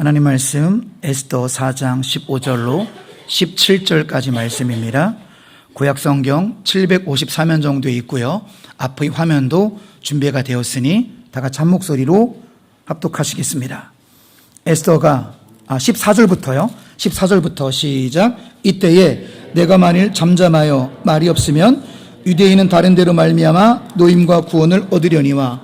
하나님 말씀 에스더 4장 15절로 17절까지 말씀입니다. 구약성경 754면 정도에 있고요. 앞의 화면도 준비가 되었으니 다 같이 한 목소리로 합독하시겠습니다. 에스더가 14절부터요. 14절부터 시작. 이때에 내가 만일 잠잠하여 말이 없으면 유대인은 다른 데로 말미암아 노임과 구원을 얻으려니와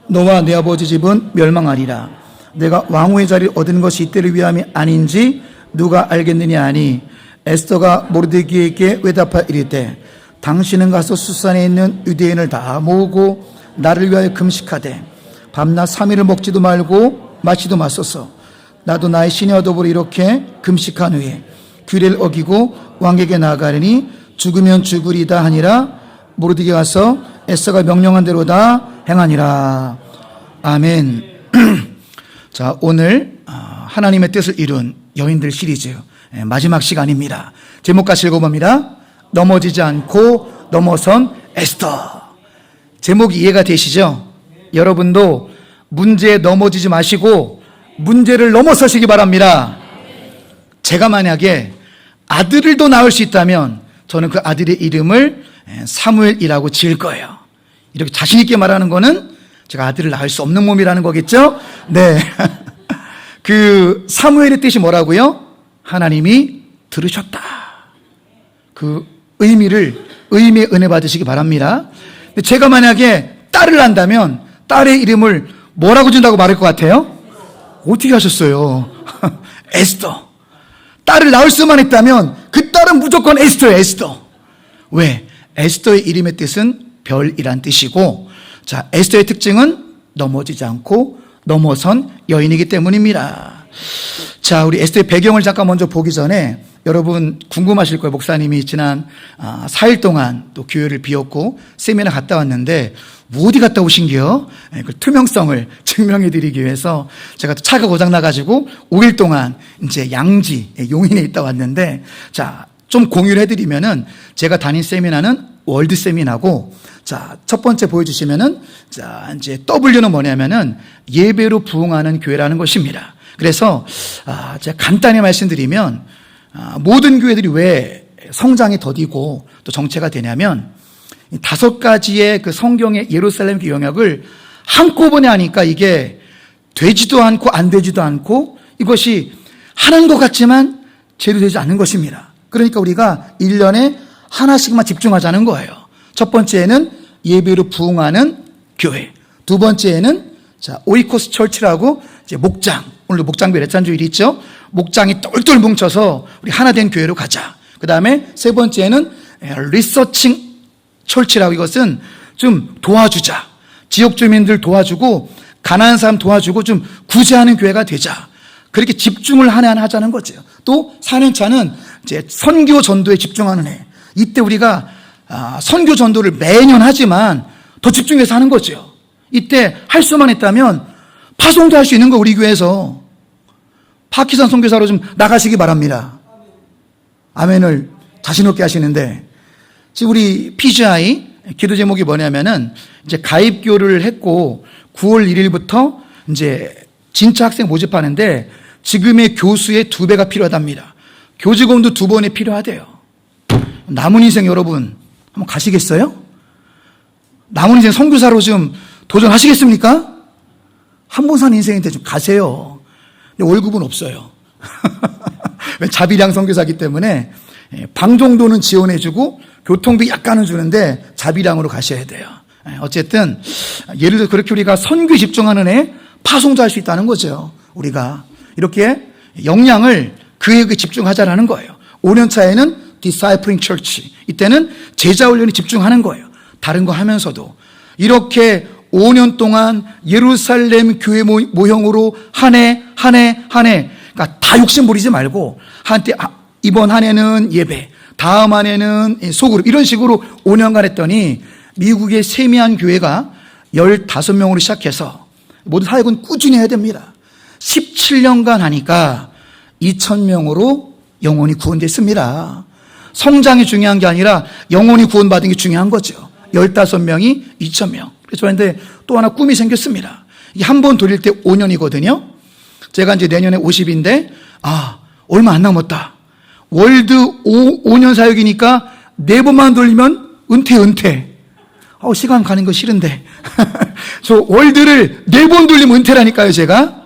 너와 내 아버지 집은 멸망하리라. 내가 왕후의 자리를 얻은 것이 이때를 위함이 아닌지 누가 알겠느냐 하니 에스더가 모르드기에게 외답하 이르되 당신은 가서 수산에 있는 유대인을 다 모으고 나를 위하여 금식하되 밤낮 3일을 먹지도 말고 마시도 마소서. 나도 나의 시녀와 더불어 이렇게 금식한 후에 규례를 어기고 왕에게 나아가리니 죽으면 죽으리다 하니라. 모르드기에 가서 에스더가 명령한 대로 다 행하니라. 아멘. 자, 오늘 하나님의 뜻을 이룬 여인들 시리즈 마지막 시간입니다. 제목 같이 읽어봅니다. 넘어지지 않고 넘어선 에스더. 제목이 이해가 되시죠? 여러분도 문제에 넘어지지 마시고 문제를 넘어서시기 바랍니다. 제가 만약에 아들을 더 낳을 수 있다면 저는 그 아들의 이름을 사무엘이라고 지을 거예요. 이렇게 자신 있게 말하는 거는 제가 아들을 낳을 수 없는 몸이라는 거겠죠? 네. 그 사무엘의 뜻이 뭐라고요? 하나님이 들으셨다. 그 의미의 은혜 받으시기 바랍니다. 제가 만약에 딸을 낳는다면 딸의 이름을 뭐라고 준다고 말할 것 같아요? 어떻게 하셨어요? 에스더. 딸을 낳을 수만 있다면 그 딸은 무조건 에스더예요, 에스더. 왜? 에스더의 이름의 뜻은 별이란 뜻이고, 자, 에스더의 특징은 넘어지지 않고 넘어선 여인이기 때문입니다. 자, 우리 에스더의 배경을 잠깐 먼저 보기 전에 여러분 궁금하실 거예요. 목사님이 지난 4일 동안 또 교회를 비웠고 세미나 갔다 왔는데 어디 갔다 오신게요? 그 투명성을 증명해 드리기 위해서 제가 또 차가 고장 나가지고 5일 동안 이제 양지 용인에 있다 왔는데, 자, 좀 공유를 해드리면은 제가 다닌 세미나는 월드 세미나고, 자, 첫 번째 보여주시면은, 자, 이제 W는 뭐냐면은 예배로 부흥하는 교회라는 것입니다. 그래서, 제가 간단히 말씀드리면, 모든 교회들이 왜 성장이 더디고 또 정체가 되냐면, 5가지의 그 성경의 예루살렘 그 영역을 한꺼번에 하니까 이게 되지도 않고 안 되지도 않고 이것이 하는 것 같지만 제대로 되지 않는 것입니다. 그러니까 우리가 1년에 하나씩만 집중하자는 거예요. 첫 번째는 예배로 부흥하는 교회. 두 번째는 자, 오이코스 철치라고 이제 목장. 오늘도 목장배 레찬주일이 있죠. 목장이 똘똘 뭉쳐서 우리 하나 된 교회로 가자. 그 다음에 세 번째는 리서칭 철치라고, 이것은 좀 도와주자. 지역 주민들 도와주고 가난한 사람 도와주고 좀 구제하는 교회가 되자. 그렇게 집중을 하나하나 하자는 거죠. 또 4년차는 이제 선교 전도에 집중하는 해. 이때 우리가 선교 전도를 매년 하지만 더 집중해서 하는 거죠. 이때 할 수만 있다면 파송도 할 수 있는 거, 우리 교회에서. 파키스탄 선교사로 좀 나가시기 바랍니다. 아멘을 자신 있게 하시는데, 지금 우리 PGI 기도 제목이 뭐냐면은 이제 가입교를 했고 9월 1일부터 이제 진짜 학생 모집하는데 지금의 교수의 2배가 필요하답니다. 교직원도 2번이 필요하대요. 남은 인생 여러분 한번 가시겠어요? 남은 인생 선교사로 좀 도전하시겠습니까? 한 번 산 인생인데 좀 가세요. 근데 월급은 없어요. 자비량 선교사기 때문에 방 정도는 지원해주고 교통비 약간은 주는데 자비량으로 가셔야 돼요. 어쨌든 예를 들어 그렇게 우리가 선교에 집중하는 애 파송도 할 수 있다는 거죠. 우리가 이렇게 역량을 그에게 집중하자라는 거예요. 5년 차에는 Discipling Church, 이때는 제자 훈련에 집중하는 거예요. 다른 거 하면서도 이렇게 5년 동안 예루살렘 교회 모형으로 한 해, 그러니까 다 욕심 부리지 말고 한때 이번 한 해는 예배, 다음 한 해는 소그룹, 이런 식으로 5년간 했더니 미국의 세미한 교회가 15명으로 시작해서 모두 사역은 꾸준히 해야 됩니다. 17년간 하니까 2,000명으로 영혼이 구원됐습니다. 성장이 중요한 게 아니라 영혼이 구원받은 게 중요한 거죠. 15명이 2,000명. 그래서 그런데 또 하나 꿈이 생겼습니다. 이게 한 번 돌릴 때 5년이거든요. 제가 이제 내년에 50인데, 얼마 안 남았다. 월드 5년 사역이니까 4번만 돌리면 은퇴. 시간 가는 거 싫은데. 저 월드를 4번 돌리면 은퇴라니까요, 제가.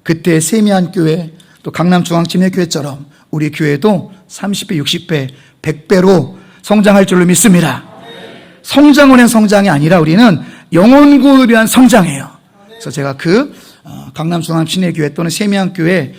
그때 세미한 교회, 또 강남중앙침례교회처럼 우리 교회도 30배, 60배, 100배로 성장할 줄로 믿습니다. 성장원의 성장이 아니라 우리는 영혼구원을 위한 성장이에요. 그래서 제가 강남중앙침례교회 또는 세미한교회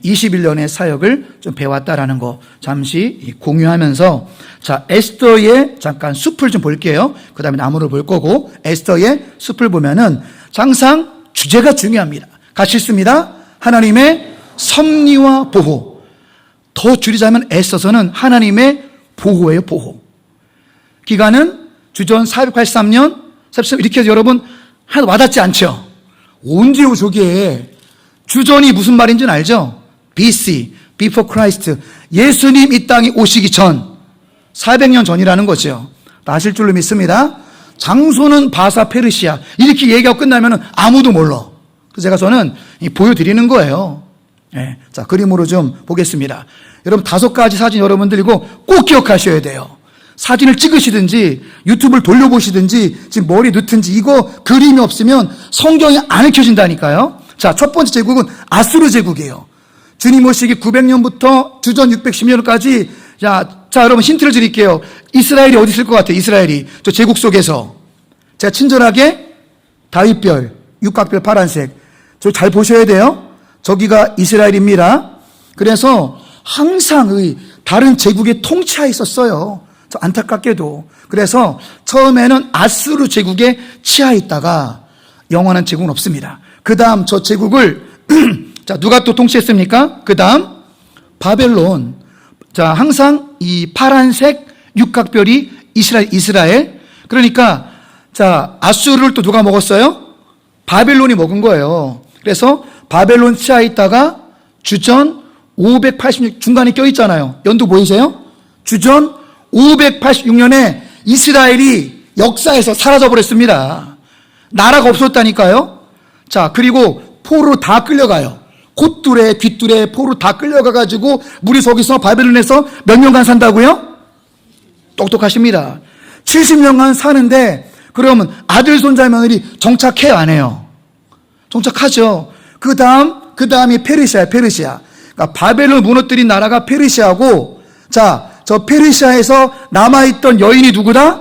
21년의 사역을 좀 배웠다라는 거 잠시 공유하면서, 자, 에스더의 잠깐 숲을 좀 볼게요. 그 다음에 나무를 볼 거고, 에스더의 숲을 보면은 항상 주제가 중요합니다. 같이 읽습니다. 하나님의 섭리와 보호. 더 줄이자면 에스더서는 하나님의 보호예요, 보호. 기간은 주전 483년, 이렇게 해서 여러분 하나도 와닿지 않죠? 언제요, 저게? 주전이 무슨 말인지는 알죠? BC, Before Christ. 예수님 이 땅에 오시기 전, 400년 전이라는 거죠. 아실 줄로 믿습니다. 장소는 바사 페르시아. 이렇게 얘기하고 끝나면 아무도 몰라. 그래서 저는 보여드리는 거예요. 네. 자, 그림으로 좀 보겠습니다. 여러분 5가지 사진 여러분들 이거 꼭 기억하셔야 돼요. 사진을 찍으시든지 유튜브를 돌려보시든지 지금 머리 넣든지 이거 그림이 없으면 성경이 안 읽혀진다니까요. 자, 첫 번째 제국은 아수르 제국이에요. 주님 오시기 900년부터 주전 610년까지. 자, 여러분 힌트를 드릴게요. 이스라엘이 어디 있을 것 같아요? 이스라엘이 저 제국 속에서. 제가 친절하게 다윗별, 육각별 파란색. 저 잘 보셔야 돼요. 저기가 이스라엘입니다. 그래서 항상 다른 제국의 통치하에 있었어요. 저 안타깝게도. 그래서 처음에는 아수르 제국의 치하에 있다가 영원한 제국은 없습니다. 그 다음 저 제국을 자, 누가 또 통치했습니까? 그 다음 바벨론. 자, 항상 이 파란색 육각별이 이스라엘. 그러니까 자, 아수르를 또 누가 먹었어요? 바벨론이 먹은 거예요. 그래서 바벨론 치하에 있다가 주전 586 중간에 껴있잖아요. 연도 보이세요? 주전 586년에 이스라엘이 역사에서 사라져버렸습니다. 나라가 없었다니까요. 자, 그리고 포로로 다 끌려가요. 콧뚜레, 뒷뚜레, 포로 다 끌려가가지고 물이 거기서 바벨론에서 몇 년간 산다고요? 똑똑하십니다. 70년간 사는데 그러면 아들, 손자, 며느리 정착해요, 안 해요? 정착하죠. 그 다음이 페르시아예요, 페르시아. 그러니까 바벨론 무너뜨린 나라가 페르시아고, 자, 저 페르시아에서 남아있던 여인이 누구다?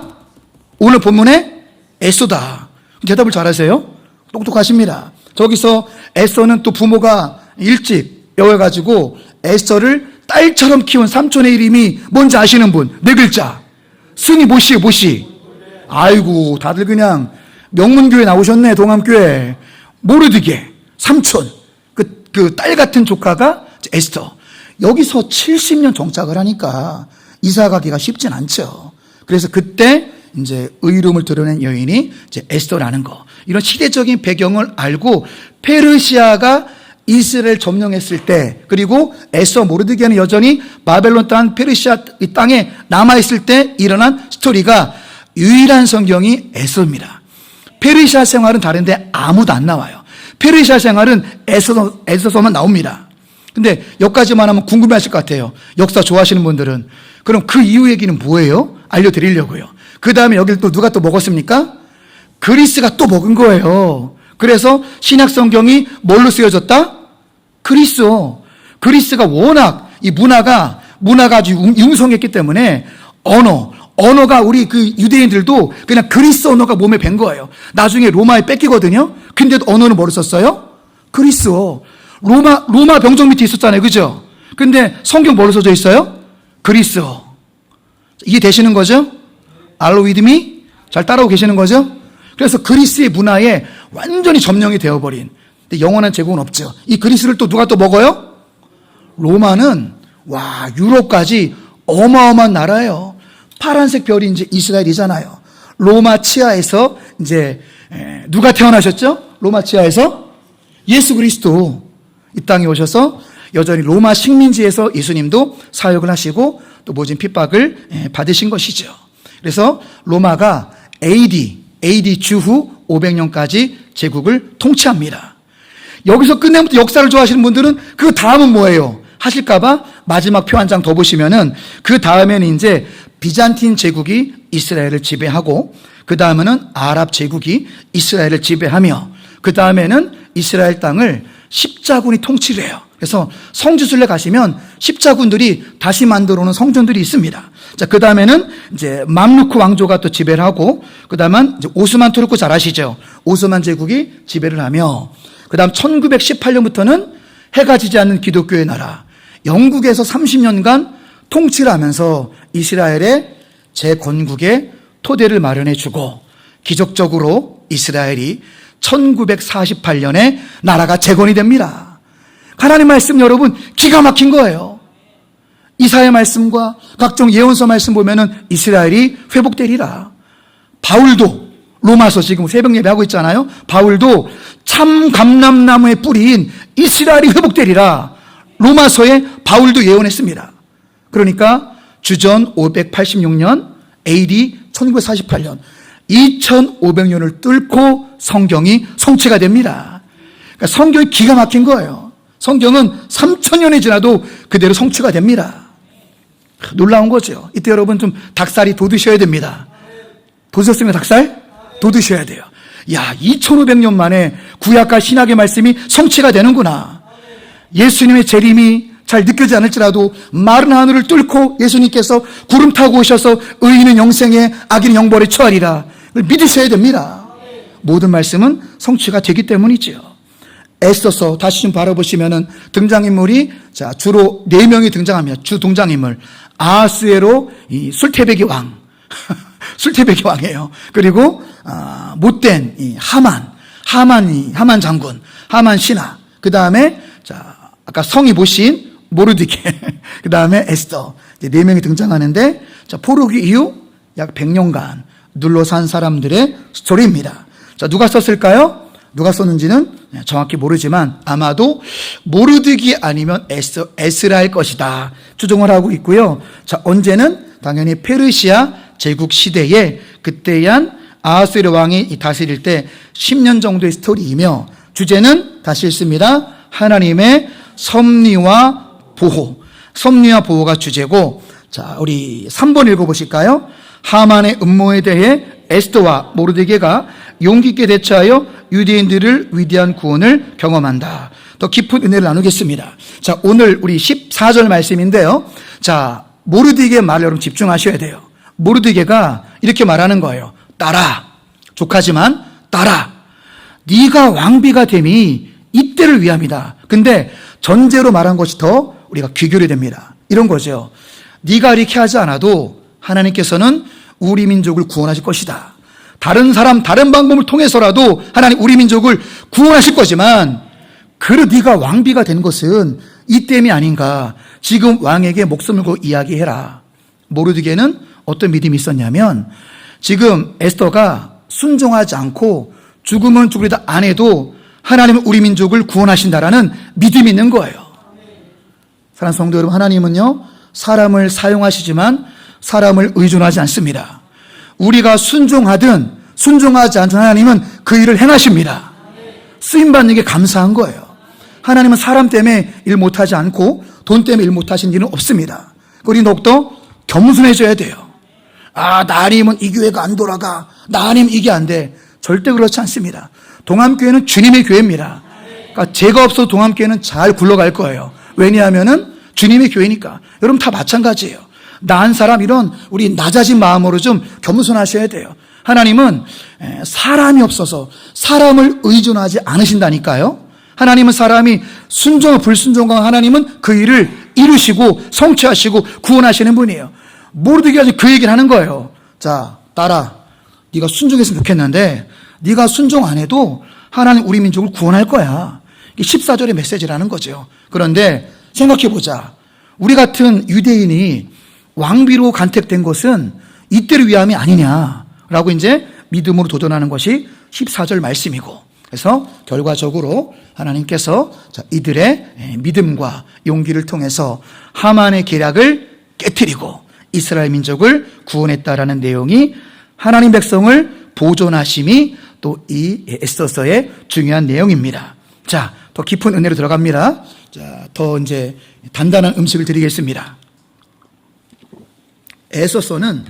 오늘 본문에 에스더다. 대답을 잘하세요. 똑똑하십니다. 저기서 에스더는 또 부모가 일찍 여겨가지고 에스더를 딸처럼 키운 삼촌의 이름이 뭔지 아시는 분? 4글자. 승이 모씨예요, 모씨. 아이고, 다들 그냥 명문교회 나오셨네, 동암교회. 모르드게, 삼촌. 그 딸 같은 조카가 에스더. 여기서 70년 정착을 하니까 이사 가기가 쉽진 않죠. 그래서 그때 이제 의로움을 드러낸 여인이 이제 에스더라는 거. 이런 시대적인 배경을 알고 페르시아가 이스라엘 점령했을 때, 그리고 에스더 모르드게는 여전히 바벨론 땅 페르시아 이 땅에 남아있을 때 일어난 스토리가 유일한 성경이 에스더입니다. 페르시아 생활은 다른데 아무도 안 나와요. 페르시아 생활은 에스더서만 나옵니다. 근데 여기까지만 하면 궁금해하실 것 같아요. 역사 좋아하시는 분들은. 그럼 그 이후 얘기는 뭐예요? 알려드리려고요. 그 다음에 여기를 또 누가 또 먹었습니까? 그리스가 또 먹은 거예요. 그래서 신약 성경이 뭘로 쓰여졌다? 그리스가 워낙 이 문화가 아주 융성했기 때문에 언어가 우리 그 유대인들도 그냥 그리스 언어가 몸에 밴 거예요. 나중에 로마에 뺏기거든요. 근데도 언어는 뭐로 썼어요? 그리스어. 로마 병정 밑에 있었잖아요. 그죠? 근데 성경 뭐로 써져 있어요? 그리스어. 이해 되시는 거죠? Are you with me? 잘 따라오고 계시는 거죠? 그래서 그리스의 문화에 완전히 점령이 되어버린. 근데 영원한 제국은 없죠. 이 그리스를 또 누가 또 먹어요? 로마는 유럽까지 어마어마한 나라예요. 파란색 별이 이제 이스라엘이잖아요. 로마 치하에서 이제 누가 태어나셨죠? 로마 치하에서 예수 그리스도 이 땅에 오셔서 여전히 로마 식민지에서 예수님도 사역을 하시고 또 모진 핍박을 받으신 것이죠. 그래서 로마가 AD 주후 500년까지 제국을 통치합니다. 여기서 끝내면 역사를 좋아하시는 분들은 그 다음은 뭐예요? 하실까봐 마지막 표 한 장 더 보시면은 그 다음에는 이제 비잔틴 제국이 이스라엘을 지배하고 그 다음에는 아랍 제국이 이스라엘을 지배하며 그 다음에는 이스라엘 땅을 십자군이 통치를 해요. 그래서 성지순례 가시면 십자군들이 다시 만들어 놓은 성전들이 있습니다. 자, 그 다음에는 이제 맘루크 왕조가 또 지배를 하고 그 다음은 이제 오스만 투르크 잘 아시죠? 오스만 제국이 지배를 하며 그 다음 1918년부터는 해가 지지 않는 기독교의 나라 영국에서 30년간 통치를 하면서 이스라엘의 재건국의 토대를 마련해 주고 기적적으로 이스라엘이 1948년에 나라가 재건이 됩니다. 하나님 말씀 여러분 기가 막힌 거예요. 이사야 말씀과 각종 예언서 말씀 보면은 이스라엘이 회복되리라. 바울도 로마서 지금 새벽 예배하고 있잖아요. 바울도 참 감람나무의 뿌리인 이스라엘이 회복되리라. 로마서에 바울도 예언했습니다. 그러니까 주전 586년 AD 1948년 2500년을 뚫고 성경이 성취가 됩니다. 그러니까 성경이 기가 막힌 거예요. 성경은 3000년이 지나도 그대로 성취가 됩니다. 놀라운 거죠. 이때 여러분 좀 닭살이 돋으셔야 됩니다. 보셨습니까? 닭살? 돋으셔야 돼요. 야, 2500년 만에 구약과 신약의 말씀이 성취가 되는구나. 예수님의 재림이 잘 느껴지지 않을지라도 마른 하늘을 뚫고 예수님께서 구름 타고 오셔서 의인은 영생에 악인은 영벌에 처하리라. 믿으셔야 됩니다. 모든 말씀은 성취가 되기 때문이죠. 에스더서 다시 좀 바라보시면은 등장인물이 자 주로 4명이 등장합니다. 주 등장인물 아하스웨로 이 술태배기 왕 술태배기 왕이에요. 그리고 못된 이 하만 장군, 하만 신하. 그 다음에 자 아까 성이 보신 모르드게, 그 다음에 에스더. 이제 4명이 등장하는데 자 포로기 이후 약 100년간 눌러 산 사람들의 스토리입니다. 자 누가 썼을까요? 누가 썼는지는 정확히 모르지만 아마도 모르드기 아니면 에스라일 것이다 추정을 하고 있고요. 자 언제는 당연히 페르시아 제국 시대에 그때한 아하스웨로 왕이 다스릴 때 10년 정도의 스토리이며 주제는 다시 읽습니다. 하나님의 섭리와 보호가 주제고 자 우리 3번 읽어보실까요? 하만의 음모에 대해 에스더와 모르드게가 용기 있게 대처하여 유대인들을 위대한 구원을 경험한다. 더 깊은 은혜를 나누겠습니다. 자, 오늘 우리 14절 말씀인데요. 자, 모르드게의 말을 여러분 집중하셔야 돼요. 모르드게가 이렇게 말하는 거예요. 딸아, 족하지만 딸아, 네가 왕비가 됨이 이때를 위함이다. 근데 전제로 말한 것이 더 우리가 귀결이 됩니다. 이런 거죠. 네가 이렇게 하지 않아도 하나님께서는 우리 민족을 구원하실 것이다. 다른 사람, 다른 방법을 통해서라도 하나님 우리 민족을 구원하실 거지만 그래 네가 왕비가 된 것은 이때이 아닌가. 지금 왕에게 목숨을 걸고 이야기해라. 모르드게는 어떤 믿음이 있었냐면 지금 에스더가 순종하지 않고 죽으면 죽으리다 안 해도 하나님은 우리 민족을 구원하신다라는 믿음이 있는 거예요. 사랑하는 성도 여러분, 하나님은요 사람을 사용하시지만 사람을 의존하지 않습니다. 우리가 순종하든 순종하지 않든 하나님은 그 일을 행하십니다. 쓰임받는 게 감사한 거예요. 하나님은 사람 때문에 일 못하지 않고 돈 때문에 일 못하시는 일은 없습니다. 우리 더욱더 겸손해져야 돼요. 나 아니면 이 교회가 안 돌아가. 나 아니면 이게 안 돼. 절대 그렇지 않습니다. 동암교회는 주님의 교회입니다. 그러니까 제가 없어도 동암교회는 잘 굴러갈 거예요. 왜냐하면은 주님의 교회니까. 여러분 다 마찬가지예요. 나은 사람 이런 우리 낮아진 마음으로 좀 겸손하셔야 돼요. 하나님은 사람이 없어서 사람을 의존하지 않으신다니까요. 하나님은 사람이 순종과 불순종과 하나님은 그 일을 이루시고 성취하시고 구원하시는 분이에요. 모르드게가 그 얘기를 하는 거예요. 자, 딸아, 네가 순종했으면 좋겠는데 네가 순종 안 해도 하나님 우리 민족을 구원할 거야. 이게 14절의 메시지라는 거죠. 그런데 생각해보자. 우리 같은 유대인이 왕비로 간택된 것은 이때를 위함이 아니냐라고 이제 믿음으로 도전하는 것이 14절 말씀이고, 그래서 결과적으로 하나님께서 이들의 믿음과 용기를 통해서 하만의 계략을 깨트리고 이스라엘 민족을 구원했다라는 내용이 하나님 백성을 보존하심이 또 이 에스더서의 중요한 내용입니다. 자, 더 깊은 은혜로 들어갑니다. 자, 더 이제 단단한 음식을 드리겠습니다. 에서서는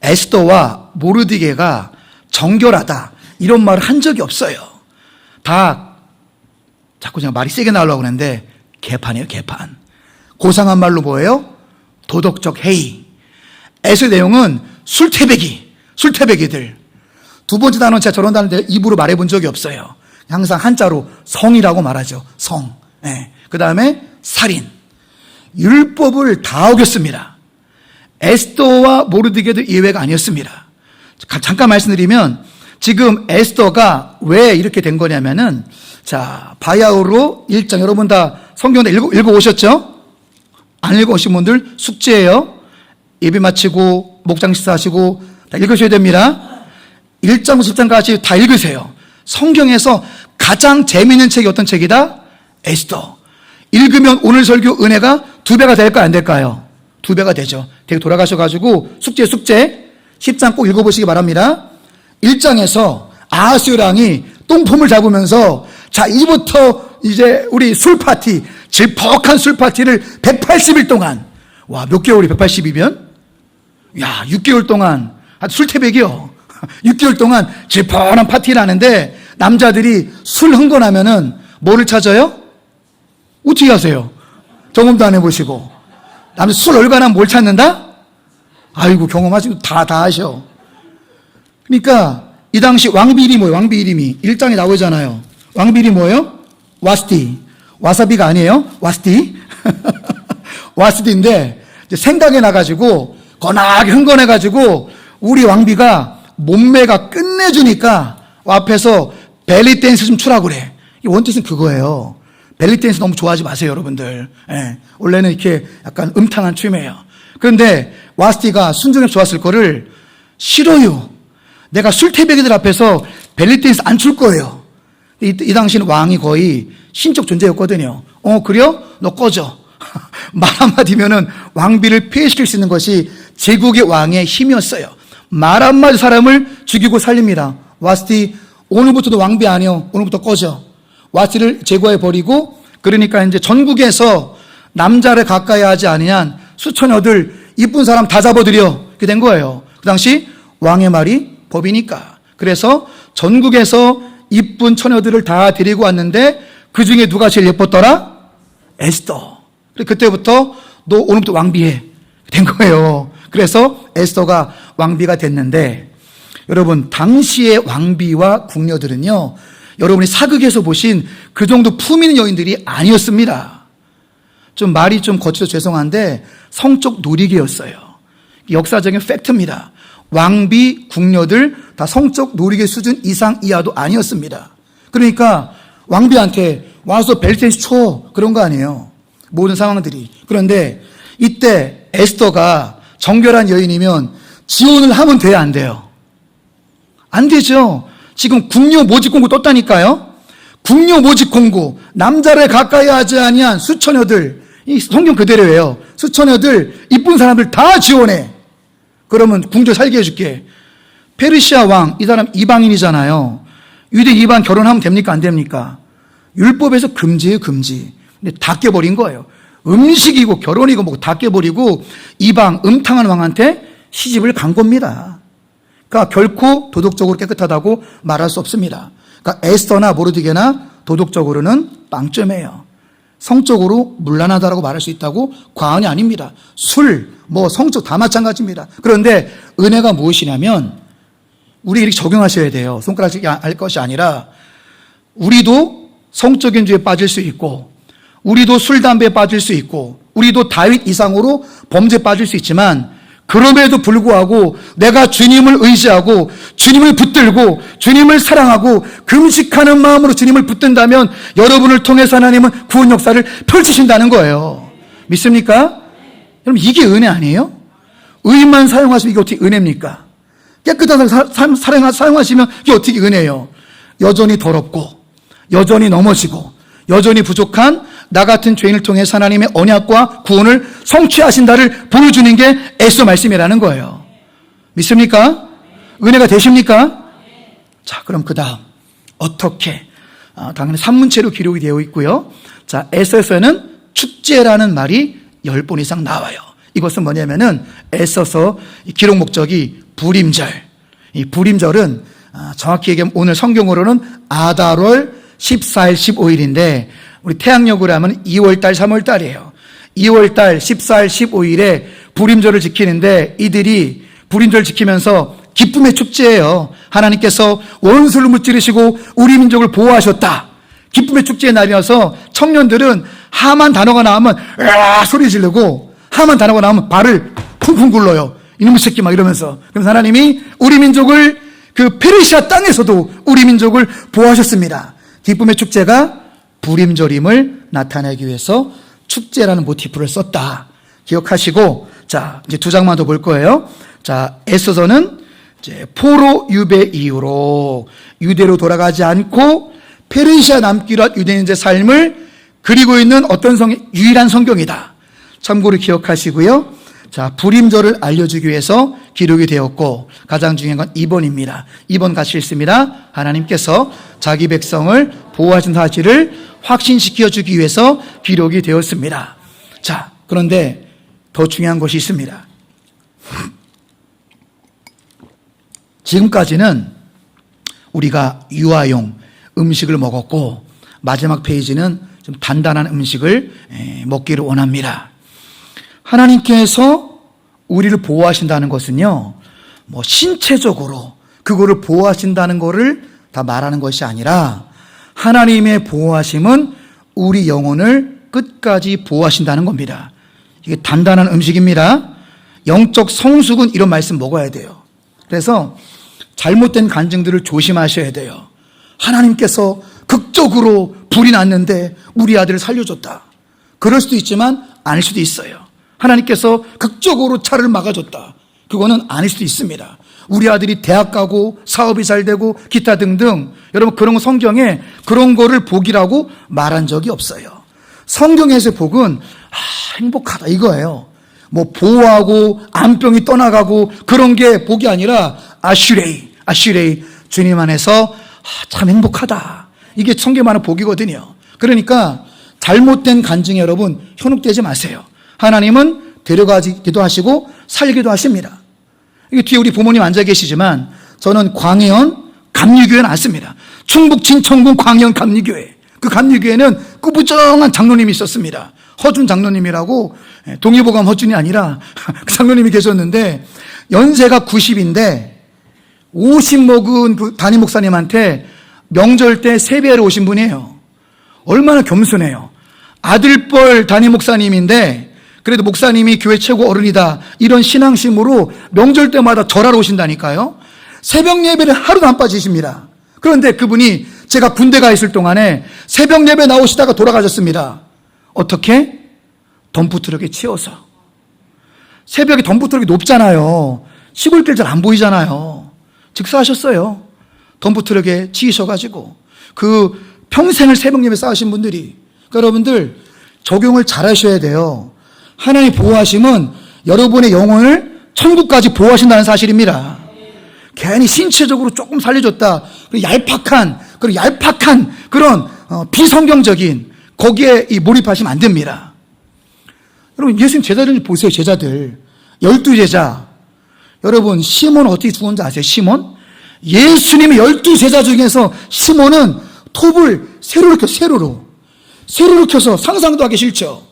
에스더와 모르드게가 정결하다 이런 말을 한 적이 없어요. 다 자꾸 제가 말이 세게 나오려고 하는데 개판이에요, 개판. 고상한 말로 뭐예요? 도덕적 해이. 에서의 내용은 술태배기들. 두 번째 단어는 제가 저런 단어를 입으로 말해본 적이 없어요. 항상 한자로 성이라고 말하죠. 성. 네. 그 다음에 살인. 율법을 다 어겼습니다. 에스더와 모르드게도 예외가 아니었습니다. 잠깐 말씀드리면 지금 에스더가 왜 이렇게 된 거냐면은 자, 바야흐로 1장 여러분 다 성경 다 읽어오셨죠? 안 읽어오신 분들 숙제예요. 예배 마치고 목장 식사하시고 다 읽으셔야 됩니다. 1장 10장까지 다 읽으세요. 성경에서 가장 재미있는 책이 어떤 책이다? 에스더. 읽으면 오늘 설교 은혜가 2배가 될까요? 안 될까요? 2배가 되죠. 되게 돌아가셔가지고 숙제 10장 꼭 읽어보시기 바랍니다. 1장에서 아하스웨로 왕이 똥폼을 잡으면서 자, 이제부터 이제 우리 술파티, 질퍽한 술파티를 180일 동안, 와, 몇 개월이 180이면? 야, 6개월 동안, 술태백이요. 6개월 동안 질퍽한 파티를 하는데 남자들이 술 흥건하면은 뭐를 찾아요? 어떻게 하세요? 경험도 안 해보시고. 남자 술 얼간하면 뭘 찾는다? 아이고, 경험하시고 다 하셔. 그러니까 이 당시 왕비 이름이 뭐예요? 왕비 이름이 1장에 나오잖아요. 왕비 이름이 뭐예요? 와스티. 와사비가 아니에요? 와스티. 와스티인데 생각이 나가지고 거나하게 흥건해가지고 우리 왕비가 몸매가 끝내주니까 앞에서 벨리 댄스 좀 추라고 그래. 이 원뜻은 그거예요. 벨리 댄스 너무 좋아하지 마세요, 여러분들. 예, 원래는 이렇게 약간 음탕한 춤이에요. 그런데 와스티가 순종에 좋았을 거를 싫어요. 내가 술태배기들 앞에서 벨리 댄스 안 출 거예요. 이 당시는 왕이 거의 신적 존재였거든요. 그래요? 너 꺼져. 말 한마디면은 왕비를 폐해시킬 수 있는 것이 제국의 왕의 힘이었어요. 말 한마디 사람을 죽이고 살립니다. 와스티, 오늘부터 너 왕비 아니요. 오늘부터 꺼져. 와스티를 제거해 버리고, 그러니까 이제 전국에서 남자를 가까이 하지 아니한 수천여들 이쁜 사람 다 잡아들여. 그렇게 된 거예요. 그 당시 왕의 말이 법이니까. 그래서 전국에서 이쁜 처녀들을 다 데리고 왔는데 그 중에 누가 제일 예뻤더라? 에스더. 그때부터 너 오늘부터 왕비해. 된 거예요. 그래서 에스더가 왕비가 됐는데 여러분 당시의 왕비와 궁녀들은요 여러분이 사극에서 보신 그 정도 품 있는 여인들이 아니었습니다. 좀 말이 좀 거칠어 죄송한데 성적 놀이개였어요. 역사적인 팩트입니다. 왕비, 궁녀들 다 성적 놀이개 수준 이상 이하도 아니었습니다. 그러니까 왕비한테 와서 벨리댄스 쳐 그런 거 아니에요. 모든 상황들이. 그런데 이때 에스더가 정결한 여인이면 지원을 하면 돼야 안 돼요? 안 되죠. 지금 궁녀 모집 공고 떴다니까요. 궁녀 모집 공고, 남자를 가까이 하지 아니한 수처녀들, 이 성경 그대로예요. 수처녀들, 이쁜 사람들 다 지원해. 그러면 궁녀 살게 해줄게. 페르시아 왕, 이 사람 이방인이잖아요. 유대 이방 결혼하면 됩니까? 안 됩니까? 율법에서 금지예요, 금지. 근데 다 깨버린 거예요. 음식이고 결혼이고 뭐고 다 깨버리고 이방 음탕한 왕한테 시집을 간 겁니다. 그러니까 결코 도덕적으로 깨끗하다고 말할 수 없습니다. 그러니까 에스더나 모르드게나 도덕적으로는 빵점이에요. 성적으로 문란하다라고 말할 수 있다고 과언이 아닙니다. 술, 성적 다 마찬가지입니다. 그런데 은혜가 무엇이냐면 우리 이렇게 적용하셔야 돼요. 손가락질 할 것이 아니라 우리도 성적인 죄에 빠질 수 있고 우리도 술, 담배에 빠질 수 있고 우리도 다윗 이상으로 범죄에 빠질 수 있지만 그럼에도 불구하고 내가 주님을 의지하고 주님을 붙들고 주님을 사랑하고 금식하는 마음으로 주님을 붙든다면 여러분을 통해서 하나님은 구원 역사를 펼치신다는 거예요. 믿습니까? 여러분 이게 은혜 아니에요? 의만 사용하시면 이게 어떻게 은혜입니까? 깨끗한 삶 사용하시면 이게 어떻게 은혜예요? 여전히 더럽고 여전히 넘어지고 여전히 부족한 나 같은 죄인을 통해서 하나님의 언약과 구원을 성취하신다를 보여주는 게 에스더 말씀이라는 거예요. 믿습니까? 은혜가 되십니까? 자, 그럼 그 다음 어떻게 당연히 산문체로 기록이 되어 있고요. 자, 에서에서는 축제라는 말이 10번 이상 나와요. 이것은 뭐냐면은 에서서 기록 목적이 불임절. 이 불임절은 정확히 얘기하면 오늘 성경으로는 아달월 14일, 15일인데 우리 태양력으로 하면 2월달, 3월달이에요. 2월달 14일, 15일에 불임절을 지키는데 이들이 불임절 지키면서 기쁨의 축제예요. 하나님께서 원수를 무찌르시고 우리 민족을 보호하셨다. 기쁨의 축제의 날이어서 청년들은 하만 단어가 나오면 으아 소리 지르고 하만 단어가 나오면 발을 쿵쿵 굴러요. 이놈의 새끼 막 이러면서. 그래서 하나님이 우리 민족을 그 페르시아 땅에서도 우리 민족을 보호하셨습니다. 기쁨의 축제가 불임절임을 나타내기 위해서 축제라는 모티프를 썼다. 기억하시고, 자, 이제 두 장만 더 볼 거예요. 자, 에스더는 이제 포로 유배 이후로 유대로 돌아가지 않고 페르시아 남기로 한 유대인의 삶을 그리고 있는 어떤 유일한 성경이다. 참고로 기억하시고요. 자, 불임절을 알려주기 위해서 기록이 되었고 가장 중요한 건 2번입니다. 2번 같이 읽습니다. 하나님께서 자기 백성을 보호하신 사실을 확신시켜주기 위해서 기록이 되었습니다. 자, 그런데 더 중요한 것이 있습니다. 지금까지는 우리가 유아용 음식을 먹었고 마지막 페이지는 좀 단단한 음식을 먹기를 원합니다. 하나님께서 우리를 보호하신다는 것은요, 뭐 신체적으로 그거를 보호하신다는 것을 다 말하는 것이 아니라 하나님의 보호하심은 우리 영혼을 끝까지 보호하신다는 겁니다. 이게 단단한 음식입니다. 영적 성숙은 이런 말씀 먹어야 돼요. 그래서 잘못된 간증들을 조심하셔야 돼요. 하나님께서 극적으로 불이 났는데 우리 아들을 살려줬다. 그럴 수도 있지만 아닐 수도 있어요. 하나님께서 극적으로 차를 막아줬다. 그거는 아닐 수도 있습니다. 우리 아들이 대학 가고 사업이 잘 되고 기타 등등, 여러분 그런 거 성경에 그런 거를 복이라고 말한 적이 없어요. 성경에서의 복은 행복하다 이거예요. 뭐 보호하고 암병이 떠나가고 그런 게 복이 아니라 아슈레이 주님 안에서 참 행복하다. 이게 성경만의 복이거든요. 그러니까 잘못된 간증에 여러분 현혹되지 마세요. 하나님은 데려가기도 하시고 살기도 하십니다. 이게 뒤에 우리 부모님 앉아 계시지만 저는 광해원 감리교회 나왔습니다. 충북 진천군 광해원 감리교회. 그 감리교회는 꾸부정한 장로님이 있었습니다. 허준 장로님이라고, 동의보감 허준이 아니라 그 장로님이 계셨는데 연세가 90인데 50 먹은 그 담임 목사님한테 명절 때 세배하러 오신 분이에요. 얼마나 겸손해요. 아들뻘 담임 목사님인데 그래도 목사님이 교회 최고 어른이다 이런 신앙심으로 명절 때마다 절하러 오신다니까요. 새벽 예배를 하루도 안 빠지십니다. 그런데 그분이 제가 군대 가 있을 동안에 새벽 예배 나오시다가 돌아가셨습니다. 어떻게? 덤프트럭에 치여서. 새벽에 덤프트럭이 높잖아요. 시골길 잘 안 보이잖아요. 즉사하셨어요. 덤프트럭에 치이셔가지고 그 평생을 새벽 예배 쌓으신 분들이. 그러니까 여러분들 적용을 잘 하셔야 돼요. 하나님 보호하심은 여러분의 영혼을 천국까지 보호하신다는 사실입니다. 괜히 신체적으로 조금 살려줬다. 그리고 얄팍한 그런 비성경적인 거기에 몰입하시면 안 됩니다. 여러분 예수님 제자들 보세요. 제자들 12제자. 여러분 시몬은 어떻게 죽었는지 아세요? 시몬? 예수님의 12제자 중에서 시몬은 톱을 세로로 켜서 상상도 하기 싫죠.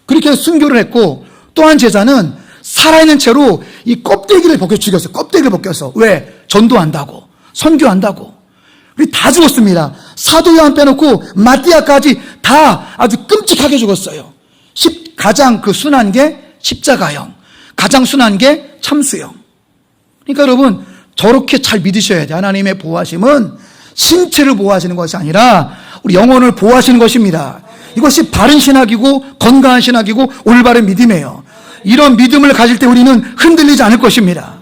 그렇게 순교를 했고 또 한 제자는 살아있는 채로 이 껍데기를 벗겨 죽였어요. 껍데기를 벗겨서. 왜? 전도한다고, 선교한다고. 우리 다 죽었습니다. 사도 요한 빼놓고 마띠아까지 다 아주 끔찍하게 죽었어요. 가장 그 순한 게 십자가형, 가장 순한 게 참수형. 그러니까 여러분 저렇게 잘 믿으셔야 돼요. 하나님의 보호하심은 신체를 보호하시는 것이 아니라 우리 영혼을 보호하시는 것입니다. 이것이 바른 신학이고 건강한 신학이고 올바른 믿음이에요. 이런 믿음을 가질 때 우리는 흔들리지 않을 것입니다.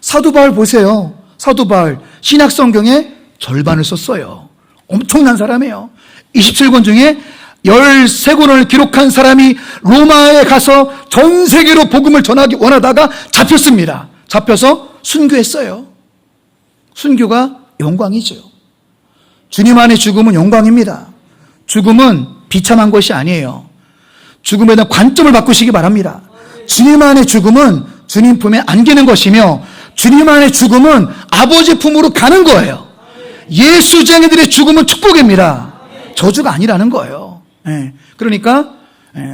사도 바울 보세요. 사도 바울 신약 성경의 절반을 썼어요. 엄청난 사람이에요. 27권 중에 13권을 기록한 사람이 로마에 가서 전 세계로 복음을 전하기 원하다가 잡혔습니다. 잡혀서 순교했어요. 순교가 영광이죠. 주님 안에 죽음은 영광입니다. 죽음은 비참한 것이 아니에요. 죽음에 대한 관점을 바꾸시기 바랍니다. 주님 안에 죽음은 주님 품에 안기는 것이며 주님 안에 죽음은 아버지 품으로 가는 거예요. 예수쟁이들의 죽음은 축복입니다. 저주가 아니라는 거예요. 그러니까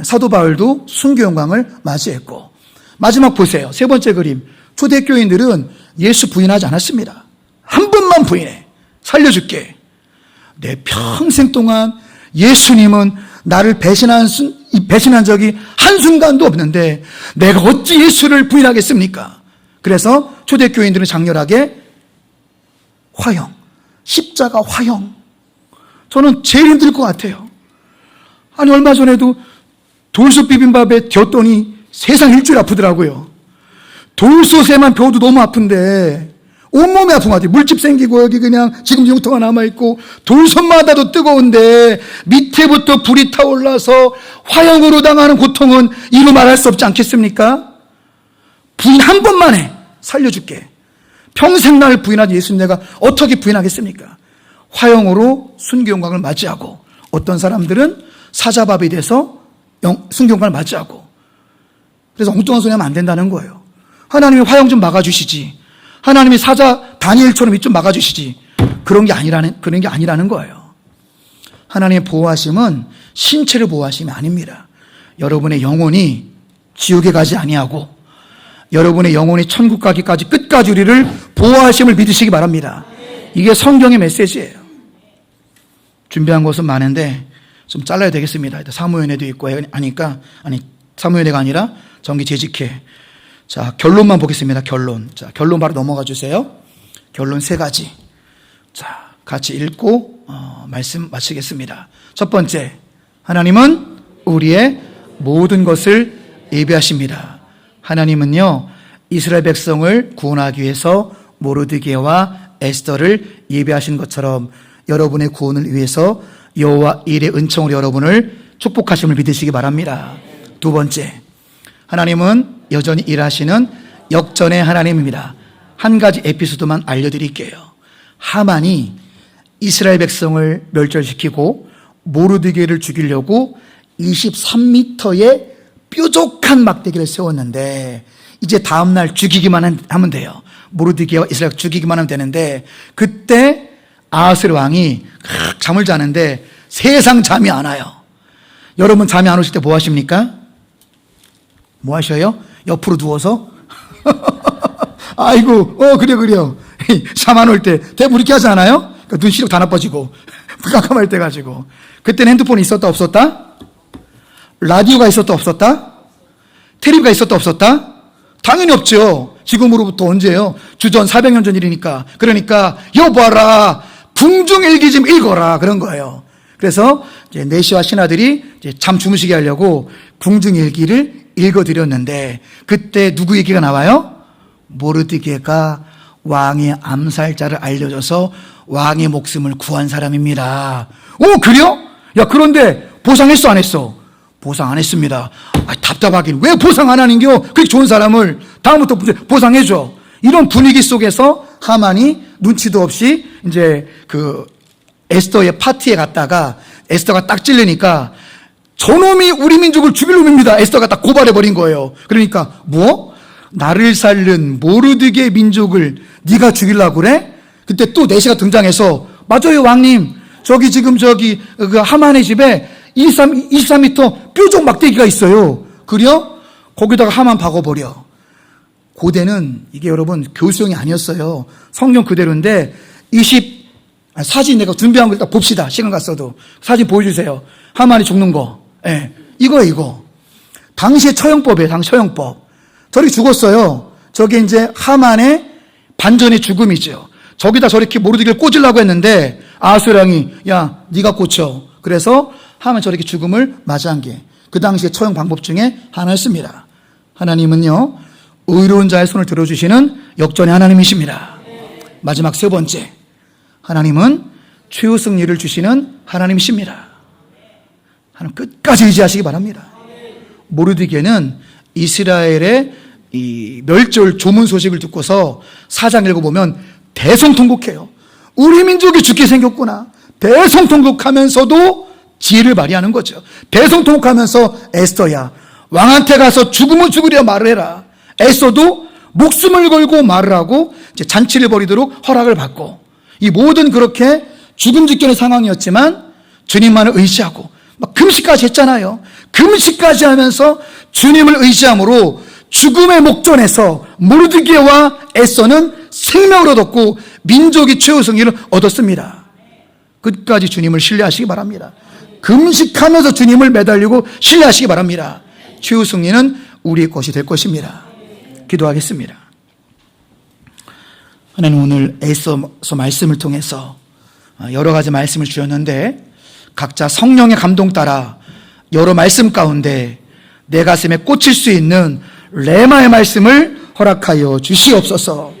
사도 바울도 순교 영광을 맞이했고, 마지막 보세요. 세 번째 그림. 초대교인들은 예수 부인하지 않았습니다. 한 번만 부인해. 살려줄게. 내 평생 동안 예수님은 나를 배신한 적이 한순간도 없는데 내가 어찌 예수를 부인하겠습니까? 그래서 초대교인들은 장렬하게 화형, 십자가 화형. 저는 제일 힘들 것 같아요. 아니, 얼마 전에도 돌솥 비빔밥에 겼더니 세상 일주일 아프더라고요. 돌솥에만 벼도 너무 아픈데 온몸이 아픈 것 같아요. 물집 생기고 여기 그냥 지금 흉터가 남아있고 돌솥마다도 뜨거운데 밑에부터 불이 타올라서 화형으로 당하는 고통은 이루 말할 수 없지 않겠습니까? 부인 한 번만 해. 살려줄게. 평생 날 부인하지 예수님 내가 어떻게 부인하겠습니까? 화형으로 순교 영광을 맞이하고, 어떤 사람들은 사자밥이 돼서 순교 영광을 맞이하고. 그래서 엉뚱한 소리 하면 안 된다는 거예요. 하나님이 화형 좀 막아주시지. 하나님이 사자 다니엘처럼 좀 막아주시지. 그런 게 아니라는 거예요. 하나님의 보호하심은 신체를 보호하심이 아닙니다. 여러분의 영혼이 지옥에 가지 아니하고 여러분의 영혼이 천국 가기까지 끝까지 우리를 보호하심을 믿으시기 바랍니다. 이게 성경의 메시지예요. 준비한 것은 많은데 좀 잘라야 되겠습니다. 사무엘에도 있고 하니까, 사무엘에가 아니라 정기 재직회. 자, 결론만 보겠습니다. 결론. 자, 결론 바로 넘어가 주세요. 결론 세 가지. 자, 같이 읽고 말씀 마치겠습니다. 첫 번째, 하나님은 우리의 모든 것을 예비하십니다. 하나님은요, 이스라엘 백성을 구원하기 위해서 모르드게와 에스더를 예비하신 것처럼 여러분의 구원을 위해서 여호와 일의 은총으로 여러분을 축복하심을 믿으시기 바랍니다. 두 번째, 하나님은 여전히 일하시는 역전의 하나님입니다. 한 가지 에피소드만 알려드릴게요. 하만이 이스라엘 백성을 멸절시키고 모르드게를 죽이려고 23m의 뾰족한 막대기를 세웠는데, 이제 다음날 죽이기만 하면 돼요. 모르드게와 이스라엘 죽이기만 하면 되는데, 그때 아하스르 왕이 잠을 자는데 세상 잠이 안 와요. 여러분 잠이 안 오실 때 뭐 하십니까? 뭐 하셔요? 옆으로 누워서? 아이고, 그래요. 잠 안 올 때 대부분 이렇게 하지 않아요? 그러니까 눈 시력 다 나빠지고 깜깜할 때 가지고. 그때는 핸드폰이 있었다 없었다? 라디오가 있었다 없었다? 텔레비가 있었다 없었다? 당연히 없죠. 지금으로부터 언제예요? 주전 400년 전 일이니까. 그러니까 여봐라, 궁중일기 좀 읽어라, 그런 거예요. 그래서 이제 내시와 신하들이 이제 잠 주무시게 하려고 궁중일기를 읽어드렸는데, 그때 누구 얘기가 나와요? 모르드게가 왕의 암살자를 알려줘서 왕의 목숨을 구한 사람입니다. 오, 그래요? 야, 그런데 보상했어 안 했어? 보상 안 했습니다. 답답하긴 왜 보상 안 하는겨? 그렇게 좋은 사람을 다음부터 보상해줘. 이런 분위기 속에서 하만이 눈치도 없이 이제 그 에스더의 파티에 갔다가 에스더가 딱 찔리니까 저놈이 우리 민족을 죽일 놈입니다. 에스더가 딱 고발해버린 거예요. 그러니까 뭐? 나를 살른 모르드게 민족을 네가 죽이려고 그래? 그때 또 내시가 등장해서, 맞아요 왕님, 그 하만의 집에 23m 뾰족 막대기가 있어요. 그래요? 거기다가 하만 박아버려. 고대는 이게 여러분 교수형이 아니었어요. 성경 그대로인데 사진 내가 준비한 거 일단 봅시다. 시간 갔어도 사진 보여주세요. 하만이 죽는 거. 예, 이거 당시의 처형법이에요. 당시 처형법. 저렇게 죽었어요. 저게 이제 하만의 반전의 죽음이죠. 저기다 저렇게 모르드게를 꽂으려고 했는데 아하스웨로 왕이 야 네가 꽂혀. 그래서 하만 저렇게 죽음을 맞이한 게 그 당시의 처형 방법 중에 하나였습니다. 하나님은요, 의로운 자의 손을 들어주시는 역전의 하나님이십니다. 마지막 세 번째, 하나님은 최후 승리를 주시는 하나님이십니다. 하나님 끝까지 의지하시기 바랍니다. 모르드게는 이스라엘의 이 멸절 조문 소식을 듣고서 4장 읽어보면 대성통곡해요. 우리 민족이 죽게 생겼구나. 대성통곡하면서도 지혜를 발휘하는 거죠. 대성통곡하면서 에스더야, 왕한테 가서 죽으면 죽으려 말을 해라. 에스더도 목숨을 걸고 말을 하고 이제 잔치를 벌이도록 허락을 받고, 이 모든 그렇게 죽음 직전의 상황이었지만 주님만을 의지하고 막 금식까지 했잖아요. 금식까지 하면서 주님을 의지함으로 죽음의 목전에서 모르드게와 에스더는 생명을 얻었고 민족이 최후 승리를 얻었습니다. 끝까지 주님을 신뢰하시기 바랍니다. 금식하면서 주님을 매달리고 신뢰하시기 바랍니다. 최후 승리는 우리의 것이 될 것입니다. 기도하겠습니다. 하나님, 오늘 에스더서 말씀을 통해서 여러 가지 말씀을 주셨는데 각자 성령의 감동 따라 여러 말씀 가운데 내 가슴에 꽂힐 수 있는 레마의 말씀을 허락하여 주시옵소서.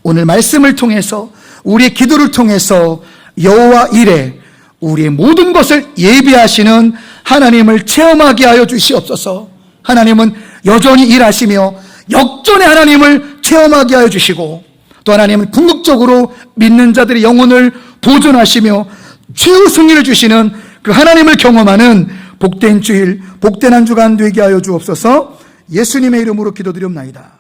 오늘 말씀을 통해서 우리의 기도를 통해서 여호와 이레, 우리의 모든 것을 예비하시는 하나님을 체험하게 하여 주시옵소서. 하나님은 여전히 일하시며 역전의 하나님을 체험하게 하여 주시고, 또 하나님은 궁극적으로 믿는 자들의 영혼을 보존하시며 최후 승리를 주시는 그 하나님을 경험하는 복된 주일, 복된 한 주간 되게 하여 주옵소서. 예수님의 이름으로 기도드리옵나이다.